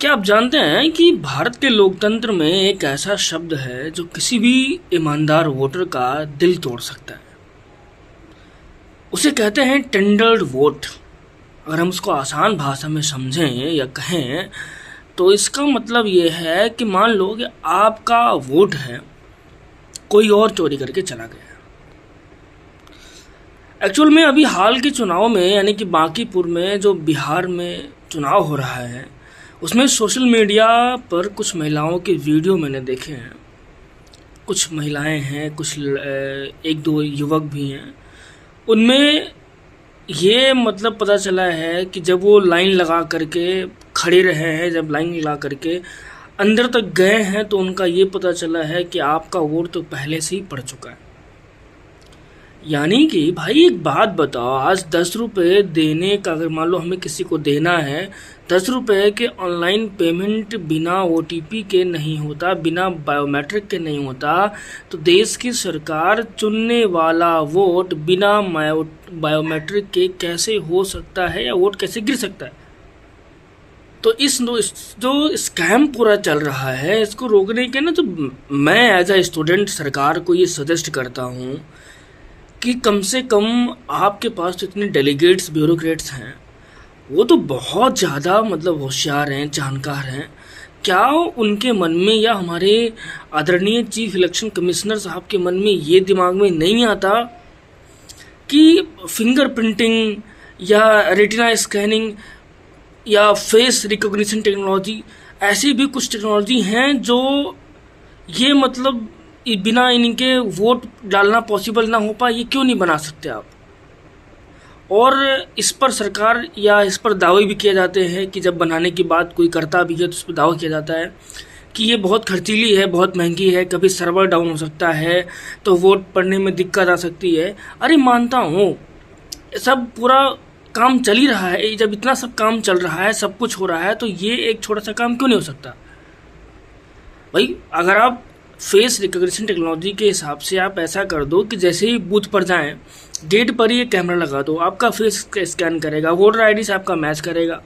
क्या आप जानते हैं कि भारत के लोकतंत्र में एक ऐसा शब्द है जो किसी भी ईमानदार वोटर का दिल तोड़ सकता है। उसे कहते हैं टेंडर्ड वोट। अगर हम उसको आसान भाषा में समझें या कहें तो इसका मतलब ये है कि मान लो कि आपका वोट है, कोई और चोरी करके चला गया। एक्चुअल में अभी हाल के चुनाव में यानी कि बांकीपुर में जो बिहार में चुनाव हो रहा है, उसमें सोशल मीडिया पर कुछ महिलाओं के वीडियो मैंने देखे हैं। कुछ महिलाएं हैं, कुछ एक दो युवक भी हैं। उनमें ये मतलब पता चला है कि जब वो लाइन लगा करके खड़े रहे हैं, जब लाइन लगा करके अंदर तक गए हैं, तो उनका ये पता चला है कि आपका वोट तो पहले से ही पड़ चुका है। यानी कि भाई एक बात बताओ, आज 10 रुपये देने का, अगर मान लो हमें किसी को देना है 10 रुपये के ऑनलाइन पेमेंट बिना OTP के नहीं होता, बिना बायोमेट्रिक के नहीं होता, तो देश की सरकार चुनने वाला वोट बिना बायोमेट्रिक के कैसे हो सकता है या वोट कैसे गिर सकता है? तो इस जो स्कैम पूरा चल रहा है, इसको रोकने के ना, तो मैं एज अ स्टूडेंट सरकार को ये सजेस्ट करता हूँ कि कम से कम आपके पास तो इतने डेलीगेट्स, ब्यूरोक्रेट्स हैं, वो तो बहुत ज़्यादा मतलब होशियार हैं, जानकार हैं। क्या उनके मन में या हमारे आदरणीय चीफ इलेक्शन कमिश्नर साहब के मन में ये दिमाग में नहीं आता कि फिंगर प्रिंटिंग या रेटिना स्कैनिंग या फेस रिकॉग्निशन टेक्नोलॉजी, ऐसी भी कुछ टेक्नोलॉजी हैं जो ये मतलब बिना इनके वोट डालना पॉसिबल ना हो पाए, ये क्यों नहीं बना सकते आप? और इस पर सरकार या इस पर दावे भी किए जाते हैं कि जब बनाने की बात कोई करता भी है तो उस पर दावा किया जाता है कि ये बहुत खर्चीली है, बहुत महंगी है, कभी सर्वर डाउन हो सकता है तो वोट पड़ने में दिक्कत आ सकती है। अरे मानता हूँ, सब पूरा काम चल ही रहा है। जब इतना सब काम चल रहा है, सब कुछ हो रहा है, तो ये एक छोटा सा काम क्यों नहीं हो सकता भाई? अगर आप फेस रिकॉग्निशन टेक्नोलॉजी के हिसाब से आप ऐसा कर दो कि जैसे ही बूथ पर जाएं, गेट पर ही एक कैमरा लगा दो, आपका फेस स्कैन करेगा, वोटर आईडी से आपका मैच करेगा,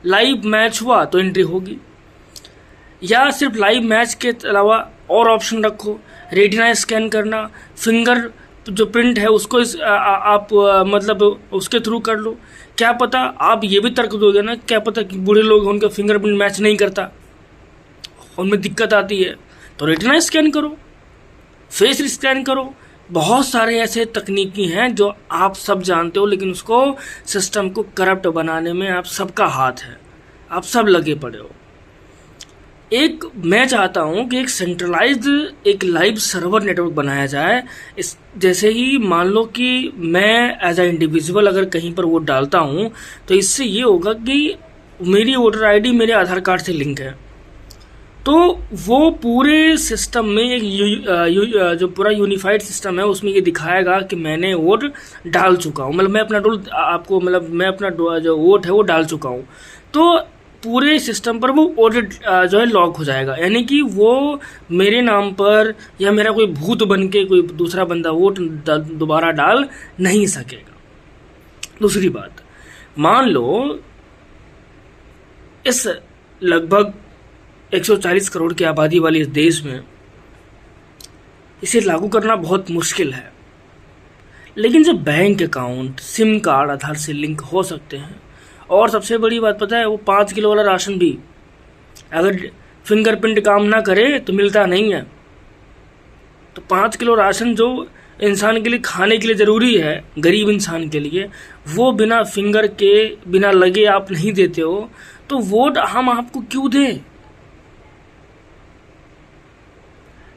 लाइव मैच हुआ तो एंट्री होगी। या सिर्फ लाइव मैच के अलावा और ऑप्शन रखो, रेटिना स्कैन करना, फिंगर जो प्रिंट है उसको आप मतलब उसके थ्रू कर लो। क्या पता आप ये भी तर्क दोगे ना, क्या पता कि बूढ़े लोग उनका फिंगरप्रिंट मैच नहीं करता, उनमें दिक्कत आती है, तो रेटिना स्कैन करो, फेस स्कैन करो। बहुत सारे ऐसे तकनीकी हैं जो आप सब जानते हो, लेकिन उसको सिस्टम को करप्ट बनाने में आप सबका हाथ है, आप सब लगे पड़े हो। मैं चाहता हूं कि एक सेंट्रलाइज्ड एक लाइव सर्वर नेटवर्क बनाया जाए। इस जैसे ही मान लो कि मैं एज अ इंडिविजुअल अगर कहीं पर वोट डालता हूं, तो इससे ये होगा कि मेरी वोटर आईडी मेरे आधार कार्ड से लिंक है, तो वो पूरे सिस्टम में एक जो पूरा यूनिफाइड सिस्टम है उसमें ये दिखाएगा कि मैंने वोट डाल चुका हूँ, मतलब मैं अपना मैं अपना जो वोट है वो डाल चुका हूँ। तो पूरे सिस्टम पर वो ऑडिट जो है लॉक हो जाएगा, यानी कि वो मेरे नाम पर या मेरा कोई भूत बन के कोई दूसरा बंदा वोट दोबारा डाल नहीं सकेगा। दूसरी बात, मान लो इस लगभग 140 करोड़ की आबादी वाली इस देश में इसे लागू करना बहुत मुश्किल है, लेकिन जब बैंक अकाउंट, सिम कार्ड आधार से लिंक हो सकते हैं, और सबसे बड़ी बात पता है, वो 5 किलो वाला राशन भी अगर फिंगरप्रिंट काम ना करे तो मिलता नहीं है। तो 5 किलो राशन जो इंसान के लिए खाने के लिए ज़रूरी है, गरीब इंसान के लिए, वो बिना फिंगर के, बिना लगे आप नहीं देते हो, तो वोट हम आपको क्यों दें?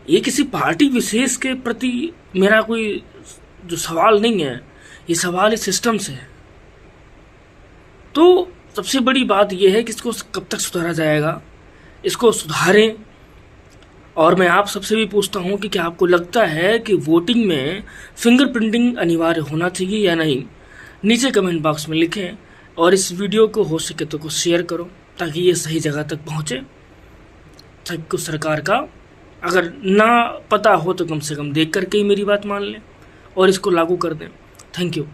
ये किसी पार्टी विशेष के प्रति मेरा कोई जो सवाल नहीं है, ये सवाल इस सिस्टम से है। तो सबसे बड़ी बात यह है कि इसको कब तक सुधारा जाएगा, इसको सुधारें। और मैं आप सबसे भी पूछता हूं कि क्या आपको लगता है कि वोटिंग में फिंगर प्रिंटिंग अनिवार्य होना चाहिए या नहीं? नीचे कमेंट बॉक्स में लिखें, और इस वीडियो को हो सके तो शेयर करो ताकि ये सही जगह तक पहुँचे, ताकि कुछ सरकार का अगर ना पता हो तो कम से कम देख करके ही मेरी बात मान लें और इसको लागू कर दें। Thank you.